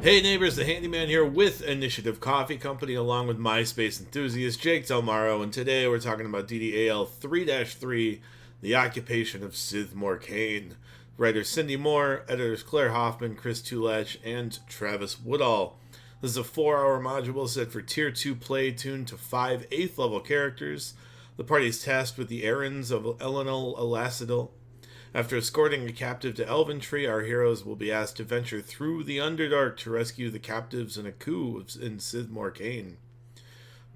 Hey neighbors, the Handyman here with Initiative Coffee Company along with my space enthusiast Jake Delmaro, and today we're talking about DDAL 3-3, The Occupation of Szith Morcane. Writers Cindy Moore, editors Claire Hoffman, Chris Tulach, and Travis Woodall. This is a 4-hour module set for Tier 2 play tuned to 5 8th level characters. The party is tasked with the errands of Elenil Elacidil. After escorting a captive to Elventree, our heroes will be asked to venture through the Underdark to rescue the captives in a coup in Szith Morcane.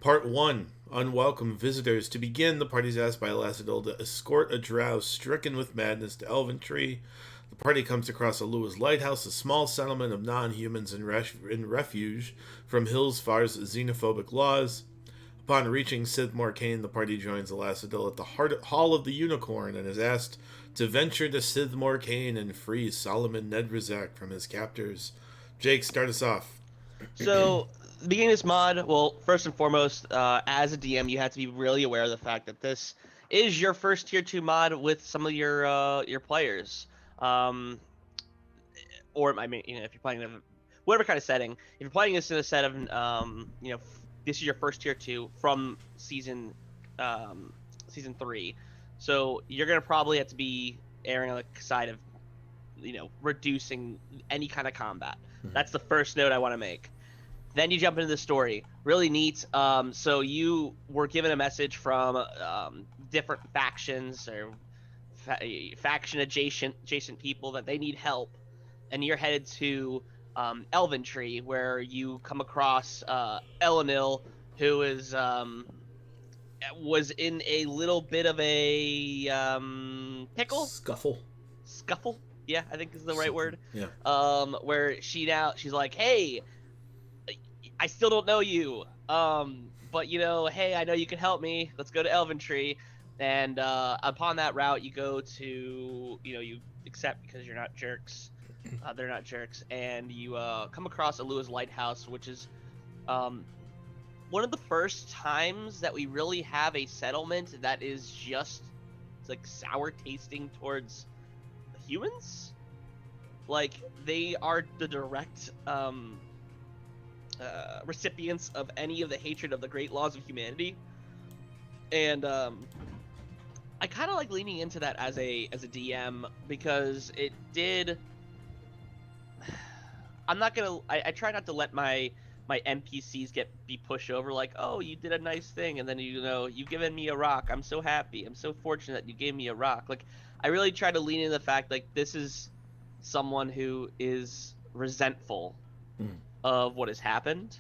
Part 1, Unwelcome Visitors. To begin, the party is asked by Elacidil to escort a drow stricken with madness to Elventree. The party comes across Alua's Lighthouse, a small settlement of non-humans in refuge from Hillsfar's xenophobic laws. Upon reaching Szith Morcane, the party joins Elacidil at the Hall of the Unicorn and is asked to venture to Szith Morcane and free Solomon Nedrizak from his captors. Jake, start us off. So, beginning this mod, well, first and foremost, as a DM, you have to be really aware of the fact that this is your first tier 2 mod with some of your players. Or, I mean, if you're playing in whatever kind of setting, if you're playing this in a set of, this is your first tier 2 from season 3. So you're going to probably have to be erring on the side of, reducing any kind of combat. Mm-hmm. That's the first note I want to make. Then you jump into the story. Really neat. So you were given a message from different factions or faction adjacent people that they need help. And you're headed to Elventree, where you come across Elenil, who is... was in a little bit of a pickle scuffle, yeah, I think is the right word. Yeah. Where she's like, hey, I still don't know you, but hey, I know you can help me, let's go to Elventree. And upon that route, you go to you accept because you're not jerks. They're not jerks. And you come across Alua's Lighthouse, which is one of the first times that we really have a settlement that is just like sour tasting towards the humans. Like, they are the direct recipients of any of the hatred of the great laws of humanity. And I kind of like leaning into that as a DM, because it did... I try not to let my NPCs be pushed over, like, oh, you did a nice thing, and then you've given me a rock. I'm so happy. I'm so fortunate you gave me a rock. Like, I really try to lean into the fact, like, this is someone who is resentful of what has happened,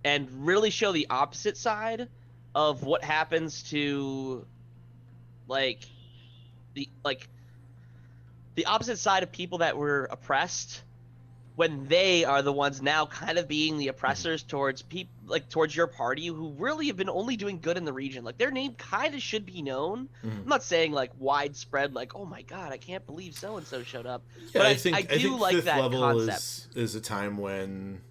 and really show the opposite side of what happens to the opposite side of people that were oppressed, when they are the ones now kind of being the oppressors towards people, like towards your party, who really have been only doing good in the region. Like, their name kind of should be known. I'm not saying like widespread, like, oh my god, I can't believe so and so showed up. Yeah, but I think like fifth that level concept. is a time when,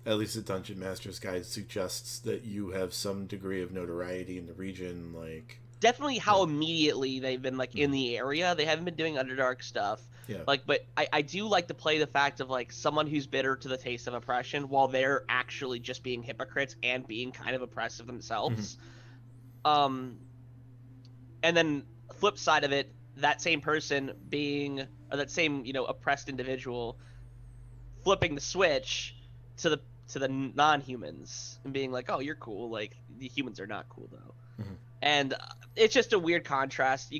at least the Dungeon Master's Guide suggests, that you have some degree of notoriety in the region. Like, definitely how immediately they've been like in the area. They haven't been doing Underdark stuff. Yeah. Like, but I do like to play the fact of like someone who's bitter to the taste of oppression, while they're actually just being hypocrites and being kind of oppressive themselves. And then flip side of it, that same person being, or that same oppressed individual, flipping the switch to the non-humans and being like, oh, you're cool. Like, the humans are not cool though. And it's just a weird contrast.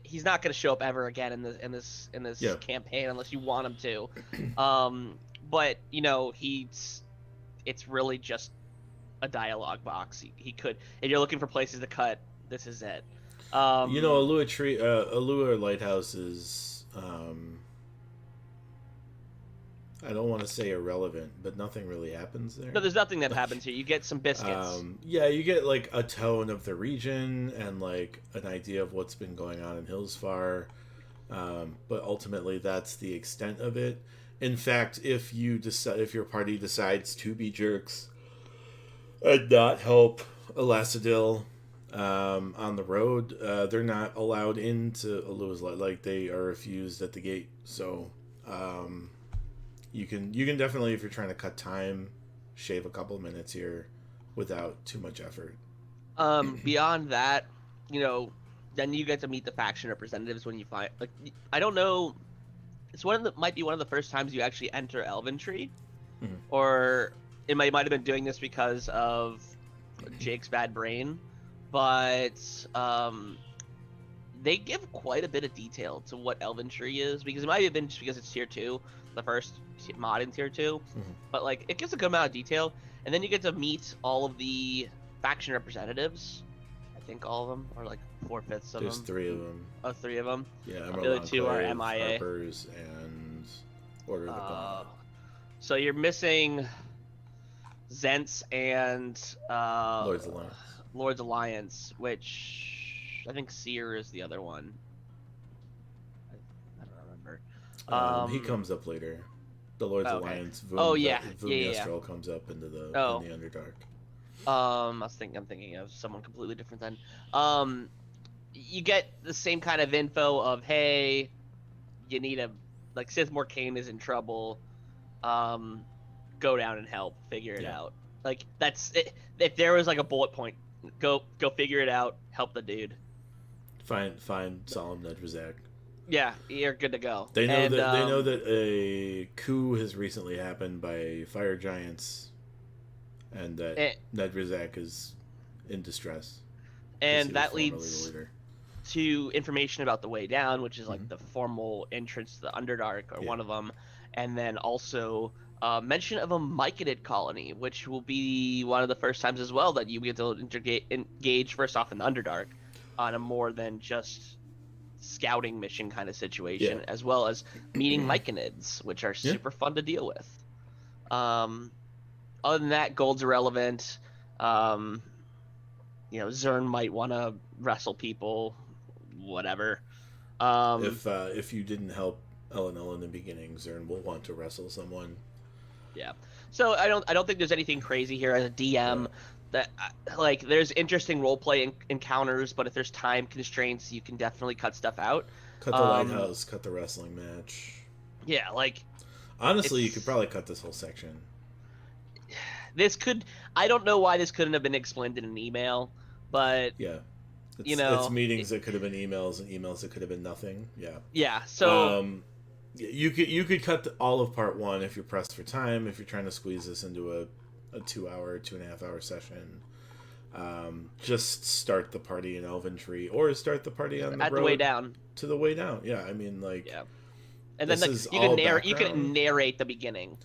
He's not going to show up ever again in this campaign unless you want him to. But it's really just a dialogue box. He could, if you're looking for places to cut, this is it. Alua Lighthouse is, I don't want to say irrelevant, but nothing really happens there. No, there's nothing that happens here. You get some biscuits. Yeah, you get like a tone of the region and like an idea of what's been going on in Hillsfar, but ultimately that's the extent of it. In fact, if your party decides to be jerks and not help Elacidil on the road, they're not allowed into Alua's Light. Like, they are refused at the gate. So you can definitely, if you're trying to cut time, shave a couple minutes here without too much effort. Beyond that, then you get to meet the faction representatives when you find, like, I don't know, it's might be one of the first times you actually enter Elventree, or it might have been doing this because of Jake's bad brain, but they give quite a bit of detail to what Elventree is, because it might have been just because it's tier 2, the first mod in tier 2, but like it gives a good amount of detail, and then you get to meet all of the faction representatives. I think all of them, or like 4/5 of them. There's 3 of them. Oh, 3 of them. Yeah, the other 2 are MIA. Harper's, and Order of the Gauntlet. So you're missing Zents and Lord's Alliance, which I think Seer is the other one. I don't remember. He comes up later. The Lord's Alliance. Vum comes up into the in the Underdark. I'm thinking of someone completely different then. You get the same kind of info of, hey, you need Szith Morcane is in trouble. Go down and help figure it out. Like, that's it. If there was like a bullet point, go figure it out, help the dude. Find Solemn Nedrazak. Yeah, you're good to go. They know that a coup has recently happened by fire giants, and that Nedrazak is in distress. And that leads to information about the way down, which is like the formal entrance to the Underdark, or one of them, and then also mention of a Myconid colony, which will be one of the first times as well that you get to engage first off in the Underdark on a more than just scouting mission kind of situation, as well as meeting Myconids, which are super fun to deal with. Other than that, gold's irrelevant. Zern might want to wrestle people, whatever. If you didn't help LNL in the beginning, Zern will want to wrestle someone. Yeah. So I don't think there's anything crazy here as a DM. That like there's interesting roleplay encounters, but if there's time constraints, you can definitely cut stuff out. Cut the lighthouse, cut the wrestling match. Yeah, like honestly, you could probably cut this whole section. I don't know why this couldn't have been explained in an email, but it's meetings that could have been emails, and emails that could have been nothing. Yeah. So you could cut all of part 1 if you're pressed for time. If you're trying to squeeze this into a 2-hour, 2.5-hour session, just start the party in Elventree, or start the party on the road the way down to the way down. Yeah, I mean, and then you can narrate the beginning.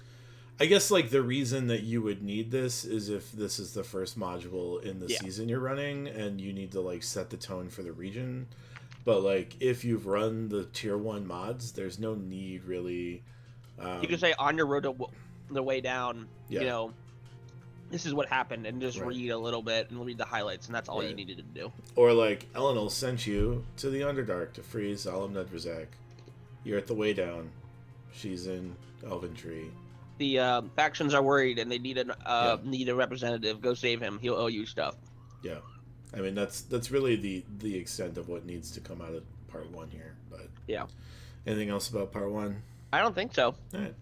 I guess the reason that you would need this is if this is the first module in the season you're running, and you need to set the tone for the region. But if you've run the tier 1 mods, there's no need really. You can say on your road to the way down. This is what happened, and just read a little bit and read the highlights, and that's all you needed to do. Or Eleanor sent you to the Underdark to free Solemn Nedrazak. You're at the way down. She's in Elventree. The factions are worried, and they need a representative. Go save him. He'll owe you stuff. Yeah, I mean that's really the extent of what needs to come out of part 1 here. But anything else about part 1? I don't think so. All right.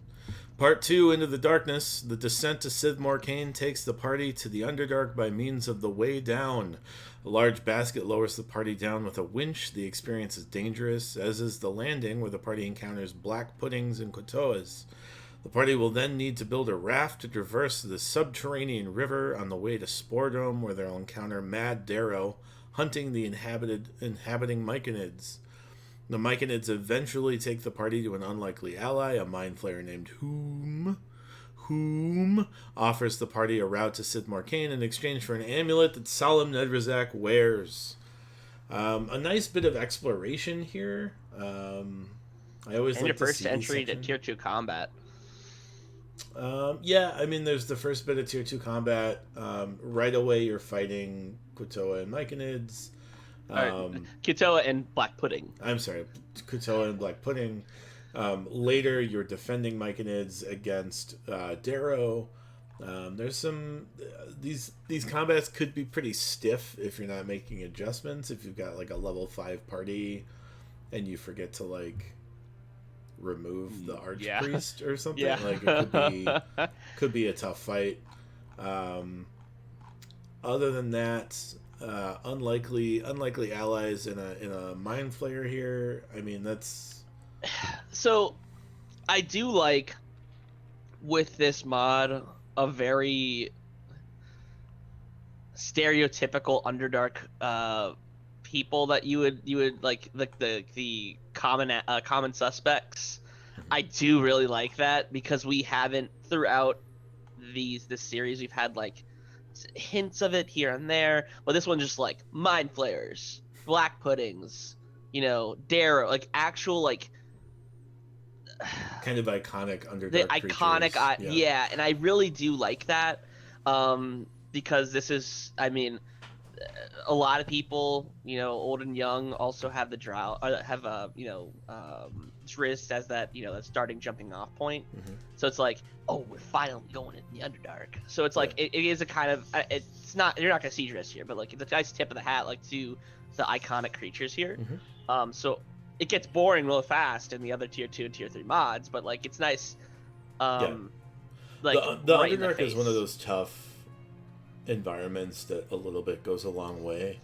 Part 2, Into the Darkness. The descent to Szith Morcane takes the party to the Underdark by means of the Way Down. A large basket lowers the party down with a winch. The experience is dangerous, as is the landing, where the party encounters black puddings and kotoas. The party will then need to build a raft to traverse the subterranean river on the way to Spordome, where they'll encounter Mad Darrow hunting the inhabiting Myconids. The Myconids eventually take the party to an unlikely ally, a mind flayer named Whom offers the party a route to Szith Morcane in exchange for an amulet that Solemn Nedrazak wears. A nice bit of exploration here. I always like your to first see entry to tier 2 combat. I mean, there's the first bit of tier 2 combat. Right away, you're fighting Kotoa and Myconids. Kotoa and Black Pudding. I'm sorry, Kotoa and Black Pudding. Later, you're defending Myconids against Darrow. There's some these combats could be pretty stiff if you're not making adjustments. If you've got a level 5 party, and you forget to remove the Yeah. archpriest or something. Yeah. Like it could be a tough fight. Other than that, unlikely allies in a mind flayer here. I mean, that's So I do like with this mod a very stereotypical Underdark people that you would like the common suspects. I do really like that because we haven't throughout this series we've had like hints of it here and there, but this one just like mind flayers, black puddings, dare like actual like kind of iconic Underdark the creatures. iconic yeah, and I really do like that because this is, I mean, a lot of people, old and young, also have the drought, have Drizzt as that, that starting jumping off point. Mm-hmm. So it's like, oh, we're finally going in the Underdark. So it's like it is a kind of, it's not, you're not gonna see Drizzt here, but like it's a nice tip of the hat, like to the iconic creatures here. Mm-hmm. So it gets boring real fast in the other tier 2 and tier 3 mods, but like it's nice. Like the right Underdark is one of those tough environments that a little bit goes a long way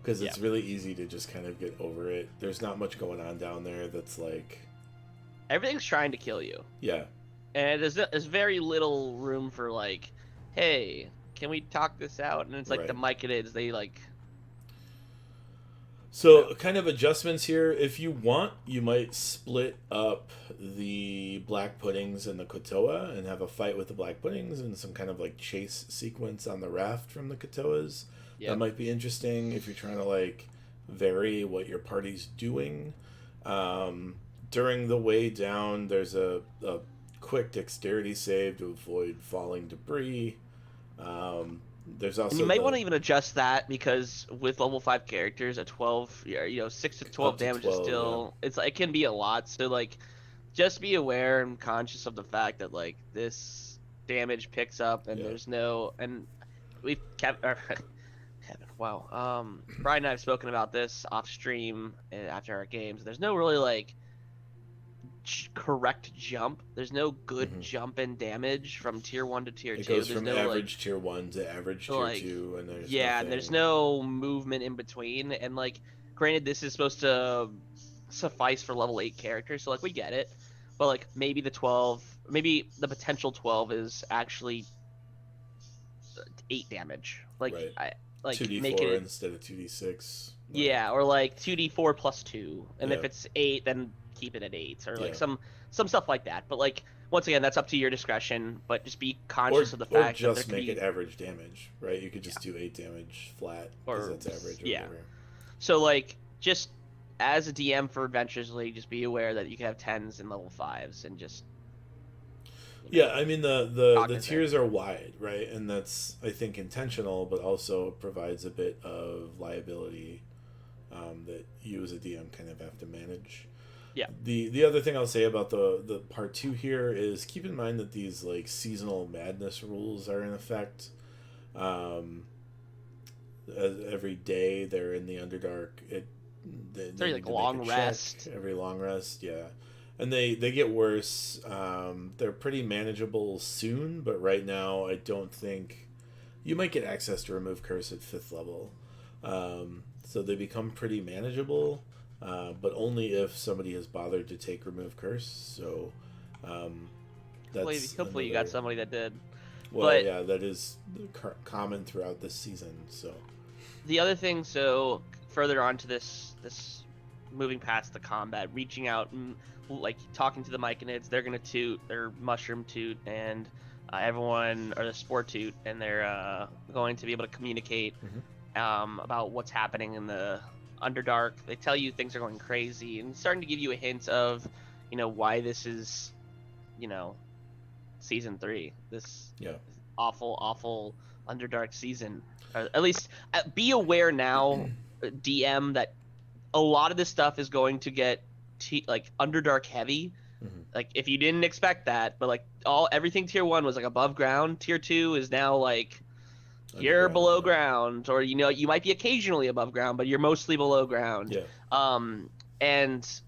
because it's really easy to just kind of get over it. There's not much going on down there that's like everything's trying to kill you. Yeah. And there's very little room for like, hey, can we talk this out? And it's like the Myconids, they like. So kind of adjustments here. If you want, you might split up the black puddings and the Kotoa and have a fight with the black puddings and some kind of like chase sequence on the raft from the Kotoas. That might be interesting if you're trying to like vary what your party's doing. During the way down, there's a quick dexterity save to avoid falling debris. There's also you might want to even adjust that because with level 5 characters, a 12, 6 to 12 damage is still it's like it can be a lot. So like, just be aware and conscious of the fact that like this damage picks up and there's no, and we've kept Kevin, wow. Brian and I have spoken about this off stream after our games. There's no really like correct jump. There's no good jump in damage from tier 1 to tier 2. It goes there's from no average tier 1 to average tier 2, and there's and there's no movement in between. And like, granted, this is supposed to suffice for level 8 characters, so like we get it. But like maybe the potential 12 is actually 8 damage. Like I like 2d4 make it instead of 2d6. Yeah, or like 2d4 plus 2, and if it's 8, then keep it at 8, or like some stuff like that. But like, once again, that's up to your discretion. But just be conscious of the fact that just make it average damage, right? You could just do 8 damage flat because that's average. Or whatever. So like, just as a DM for Adventures League, just be aware that you can have 10s and level 5s, and just I mean the tiers are wide, right? And that's, I think, intentional, but also provides a bit of liability that you as a DM kind of have to manage. Yeah. The other thing I'll say about the part 2 here is keep in mind that these like seasonal madness rules are in effect. Every day they're in the Underdark, they like long rest. Every long rest, and they get worse. They're pretty manageable soon, but right now I don't think you might get access to remove curse at 5th level. So they become pretty manageable, but only if somebody has bothered to take remove curse. So that's hopefully you got somebody that did. Well, that is common throughout this season. So the other thing, so further on to this moving past the combat, reaching out and like talking to the Myconids, they're gonna toot their mushroom toot, and everyone, or the sport toot, and they're going to be able to communicate about what's happening in the Underdark. They tell you things are going crazy and starting to give you a hint of, why this is, season 3. This awful Underdark season. Or at least be aware now, DM, that a lot of this stuff is going to get like Underdark heavy. Like, if you didn't expect that, but like everything tier 1 was like above ground, tier 2 is now like you're below ground, or you might be occasionally above ground, but you're mostly below ground. And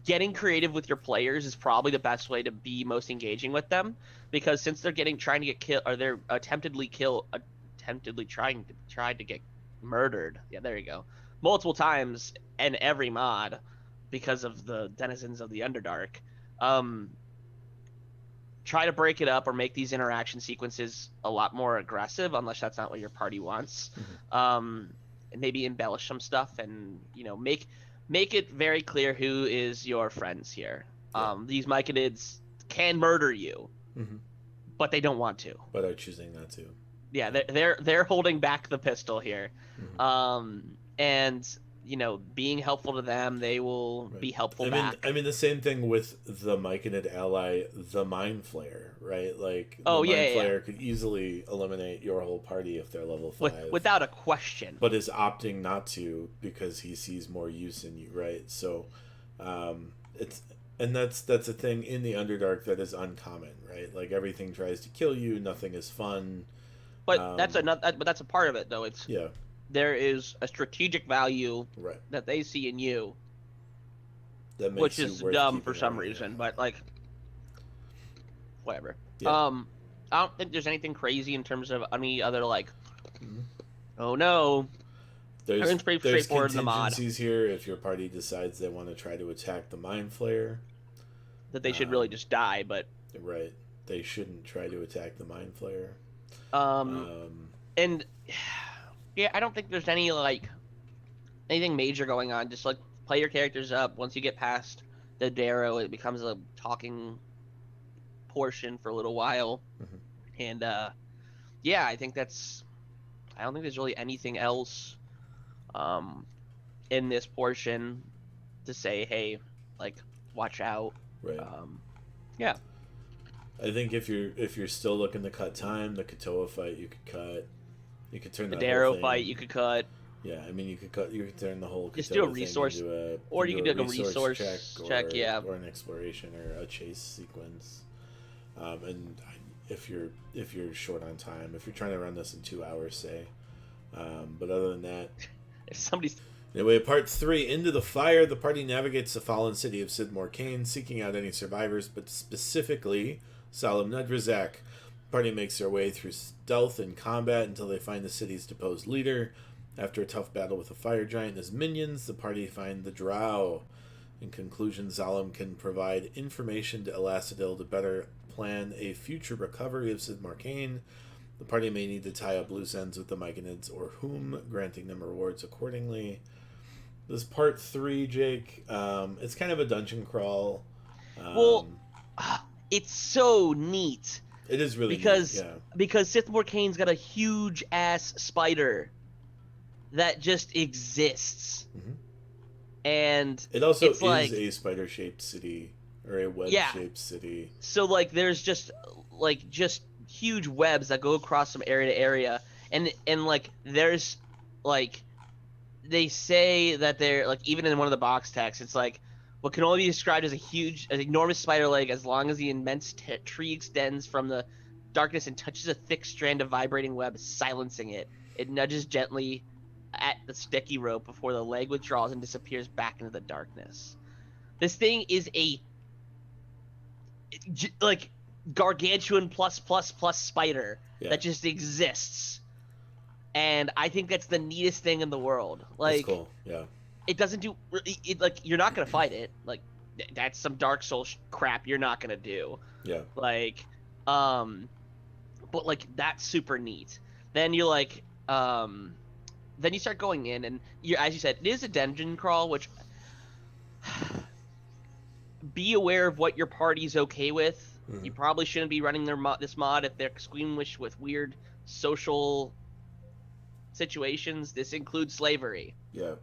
getting creative with your players is probably the best way to be most engaging with them, because since they're trying to get killed, or they're attemptedly trying to get murdered. Yeah, there you go. Multiple times in every mod because of the denizens of the Underdark. Try to break it up or make these interaction sequences a lot more aggressive, unless that's not what your party wants. And maybe embellish some stuff, and make it very clear who is your friends here. These Myconids can murder you, but they don't want to. But are choosing not to. Yeah, they're holding back the pistol here, and being helpful to them, they will be helpful back. I mean, the same thing with the Myconid ally, the Mind Flayer, right? Like, the Mind Flayer could easily eliminate your whole party if they're level 5. Without a question. But is opting not to because he sees more use in you, right? So, that's a thing in the Underdark that is uncommon, right? Like, everything tries to kill you, nothing is fun. But that's a part of it, though. There is a strategic value that they see in you, which is dumb for some reason, but like, whatever. I don't think there's anything crazy in terms of any other like. Oh no. There's pretty straightforward in the mod. Contingencies here if your party decides they want to try to attack the Mind Flayer. That they should really just die, but. Right. They shouldn't try to attack the Mind Flayer. And yeah, I don't think there's anything major going on. Just like play your characters up. Once you get past the Darrow, it becomes a talking portion for a little while. And yeah, I don't think there's really anything else in this portion to say, hey, like, watch out. Right. Yeah. I think if you're still looking to cut time, the Katoa fight you could cut. You could turn the Darrow fight you could cut. Yeah, I mean you could turn the whole Katoa just do a resource, or you could do a resource check, or an exploration or a chase sequence. And if you're short on time, if you're trying to run this in 2 hours, say. But other than that, if somebody's anyway, part 3, Into the Fire. The party navigates the fallen city of Szith Morcane, seeking out any survivors, but specifically Salim Nedrazak. The party makes their way through stealth and combat until they find the city's deposed leader. After a tough battle with a fire giant and his minions, the party find the Drow. In conclusion, Salim can provide information to Elacidil to better plan a future recovery of Szith Morcane. The party may need to tie up loose ends with the Myconids or whom, granting them rewards accordingly. This part 3, Jake, it's kind of a dungeon crawl. It's so neat. It is really because neat, yeah. Because Szith Morcane's got a huge ass spider that just exists, and it also is like a spider-shaped city or a web-shaped city. So like, there's just huge webs that go across from area to area, and like there's like they say that they're like, even in one of the box texts, it's like what can only be described as an enormous spider leg as long as the immense tree extends from the darkness and touches a thick strand of vibrating web, silencing it. It nudges gently at the sticky rope before the leg withdraws and disappears back into the darkness. This thing is a like gargantuan plus spider that just exists, and I think that's the neatest thing in the world. Like, that's cool. Yeah. It doesn't do it, like, you're not gonna fight it. Like, that's some Dark Souls crap you're not gonna do. Yeah. Like, but like, that's super neat. Then you're like, then you start going in, and as you said, it is a dungeon crawl, which be aware of what your party's okay with. You probably shouldn't be running this mod if they're squeamish with weird social situations. This includes slavery. Yeah.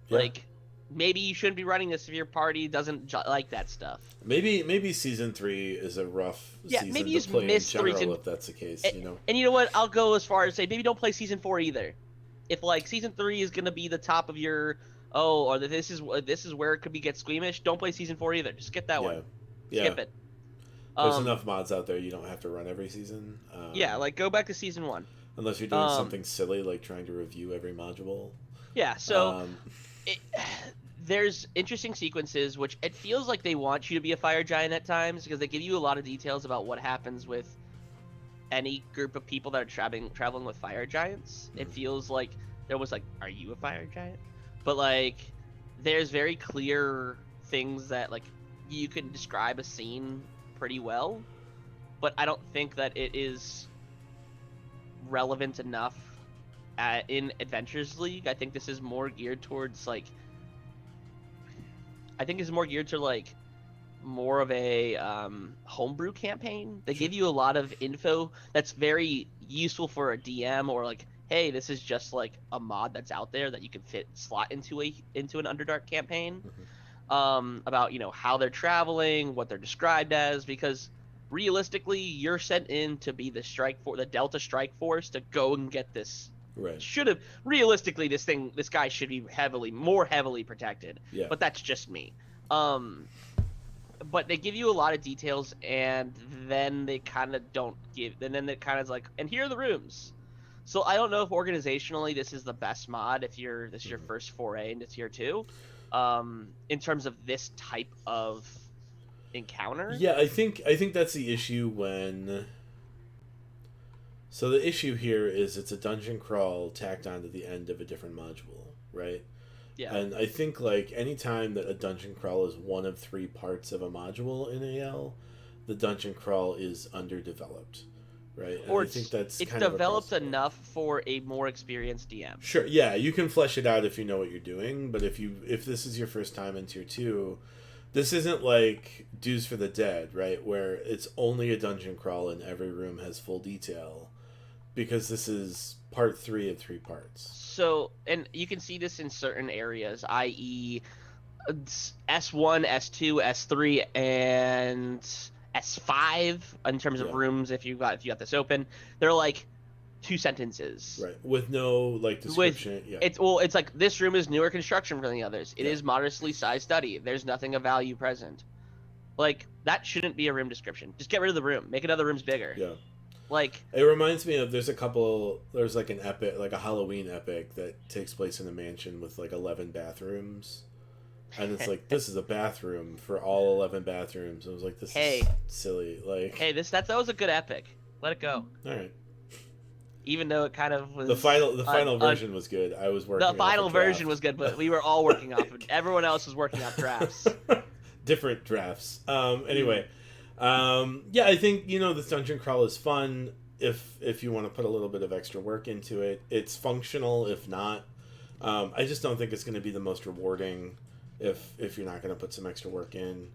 Like, maybe you shouldn't be running this if your party doesn't like that stuff. Maybe season 3 is a rough season maybe to you play miss in general, 3 if that's the case. And you know what? I'll go as far as say maybe don't play season 4 either. If like season 3 is gonna be the top of your or this is where it could get squeamish, don't play season 4 either. Just skip that one. Skip it. There's enough mods out there, you don't have to run every season. Like go back to season 1. Unless you're doing something silly like trying to review every module. Yeah, so there's interesting sequences which it feels like they want you to be a fire giant at times because they give you a lot of details about what happens with any group of people that are traveling with fire giants. It feels like there was like, are you a fire giant? But like there's very clear things that like you can describe a scene pretty well, but I don't think that it is relevant enough in Adventures League. I think this is more geared towards like more of a homebrew campaign. They give you a lot of info that's very useful for a DM, or like, hey, this is just like a mod that's out there that you can slot into an Underdark campaign. About, you know, how they're traveling, what they're described as, because realistically you're sent in to be the Delta Strike Force to go and get this. Right. Realistically, this guy should be more heavily protected. Yeah. But that's just me. But they give you a lot of details, and then they kind of don't give. And then it kind of like, and here are the rooms. So I don't know if organizationally this is the best mod if this is your first foray into tier 2, in terms of this type of encounter. Yeah, I think that's the issue when. So the issue here is it's a dungeon crawl tacked onto the end of a different module, right? Yeah. And I think like any time that a dungeon crawl is one of 3 parts of a module in AL, the dungeon crawl is underdeveloped, right? And Or I think that's it's kind of developed enough for a more experienced DM. Sure, yeah, you can flesh it out if you know what you're doing, but if this is your first time in tier 2, this isn't like Dues for the Dead, right? Where it's only a dungeon crawl and every room has full detail, because this is part 3 of 3 parts. So, and you can see this in certain areas, i.e. S1, S2, S3, and S5 in terms of rooms. If you got this open, they're like 2 sentences, right, with no like description. It's like, this room is newer construction than the others. It is modestly sized study. There's nothing of value present. Like, that shouldn't be a room description. Just get rid of the room. Make it other rooms bigger. Yeah. Like, it reminds me of there's like an epic, like a Halloween epic that takes place in a mansion with like 11 bathrooms, and it's like, this is a bathroom for all 11 bathrooms. I was like, this is silly. Like, hey, that was a good epic. Let it go. All right. Even though it kind of was the final version was good. I was working. The final version was good, but we were all working off of. Everyone else was working off drafts. Different drafts. Anyway. Yeah, I think, this dungeon crawl is fun if you want to put a little bit of extra work into it. It's functional if not. I just don't think it's going to be the most rewarding if you're not going to put some extra work in.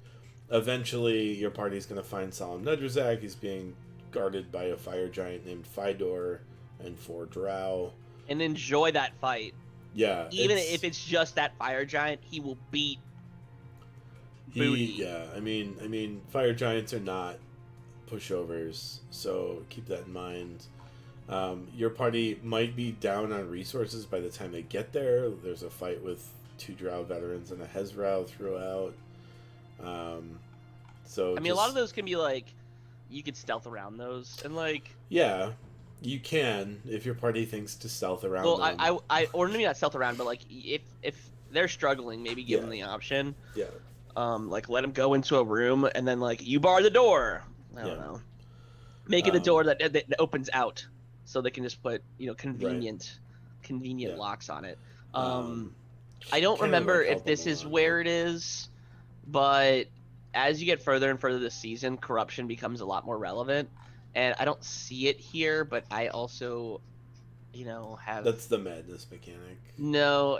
Eventually, your party's going to find Solemn Nedrazak. He's being guarded by a fire giant named Fidor and 4 drow. And enjoy that fight. Yeah. Even if it's just that fire giant, he will beat booty. Yeah, I mean, fire giants are not pushovers, so keep that in mind. Your party might be down on resources by the time they get there. There's a fight with 2 drow veterans and a Hezrau throughout. So a lot of those can be like, you could stealth around those, and like, yeah, you can if your party thinks to stealth around. Well, them. or maybe not stealth around, but like if they're struggling, maybe give them the option. Yeah. Like, let them go into a room and then like, you bar the door. I don't know. Make it a door that opens out, so they can just put convenient locks on it. I don't remember if this is where it is, but as you get further and further this season, corruption becomes a lot more relevant, and I don't see it here, but I also, have... That's the madness mechanic. No.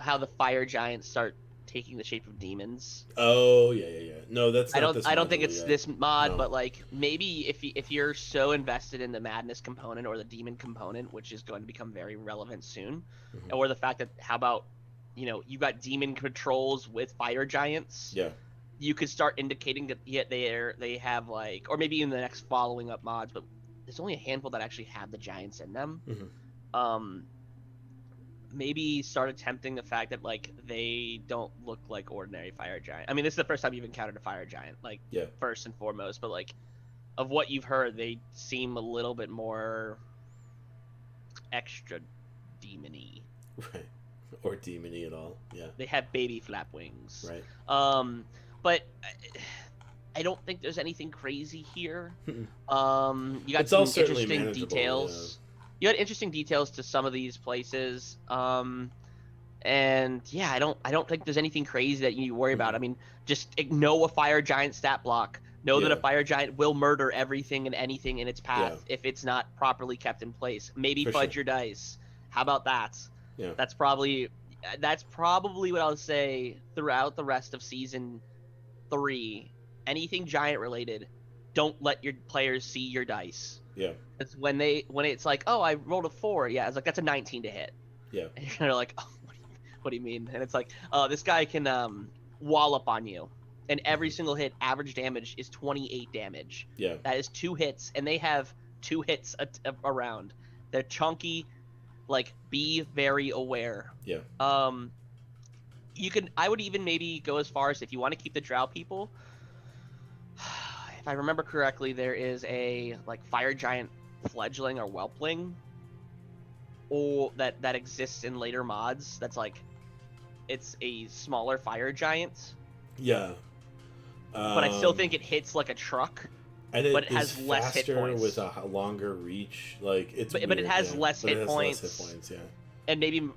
How the fire giants start taking the shape of demons. Oh, yeah. No, that's not I don't think it's this mod, but like, maybe if you're so invested in the madness component or the demon component, which is going to become very relevant soon, or the fact that, how about, you got demon patrols with fire giants. Yeah. You could start indicating that they have like, or maybe in the next following up mods, but there's only a handful that actually have the giants in them. Maybe start attempting the fact that like they don't look like ordinary fire giant. I mean, this is the first time you've encountered a fire giant, like, first and foremost, but like, of what you've heard, they seem a little bit more extra demony. Right. Or demony at all. Yeah. They have baby flap wings. Right. But I don't think there's anything crazy here. You got It's all some certainly interesting manageable, details. You had interesting details to some of these places. And yeah, I don't think there's anything crazy that you worry about. I mean, just know a fire giant stat block. Know that a fire giant will murder everything and anything in its path if it's not properly kept in place. Maybe For fudge sure. your dice. How about that? Yeah. That's probably what I'll say throughout the rest of season 3. Anything giant related, don't let your players see your dice. Yeah. It's when it's like, oh, I rolled a 4. Yeah, it's like that's a 19 to hit. Yeah. And you're kind of like, oh, what do you mean? And it's like, oh, this guy can wallop on you, and every single hit average damage is 28 damage. Yeah. That is 2 hits, and they have 2 hits around. They're chunky. Like, be very aware. Yeah. I would even maybe go as far as, if you want to keep the drow people, if I remember correctly, there is a like fire giant fledgling or whelpling, or that exists in later mods. That's like, it's a smaller fire giant. Yeah. But I still think it hits like a truck. And it but it has is less hit faster points with a longer reach. Like it's but weird, it has yeah. less But it hit has points. Less hit points, yeah. And maybe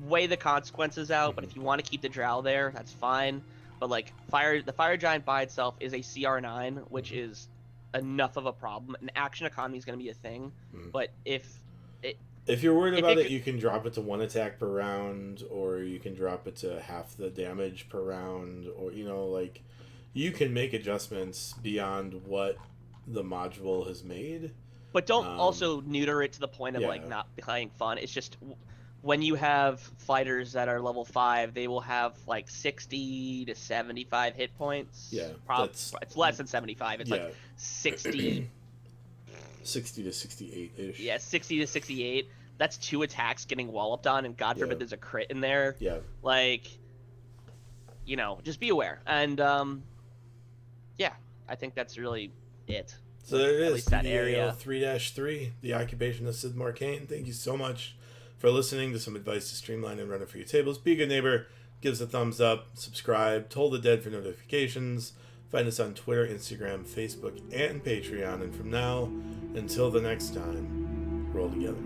weigh the consequences out. But if you want to keep the drow there, that's fine. But like the fire giant by itself is a CR9, which is enough of a problem. An action economy is going to be a thing. But if you're worried about it, you can drop it to 1 attack per round, or you can drop it to half the damage per round, or like you can make adjustments beyond what the module has made. But don't also neuter it to the point of like not playing fun. It's just when you have fighters that are level 5, they will have like 60 to 75 hit points. Yeah, it's less than 75. It's like 60. 60 to 68-ish. Yeah, 60 to 68. That's 2 attacks getting walloped on, and God forbid there's a crit in there. Yeah. Like, just be aware. And, I think that's really it. So there it is. At least that area. 3-3, the Occupation of Szith Morcane. Thank you so much for listening to some advice to streamline and run it for your tables. Be a good neighbor. Give us a thumbs up. Subscribe. Toll the Dead for notifications. Find us on Twitter, Instagram, Facebook, and Patreon. And from now until the next time, roll together.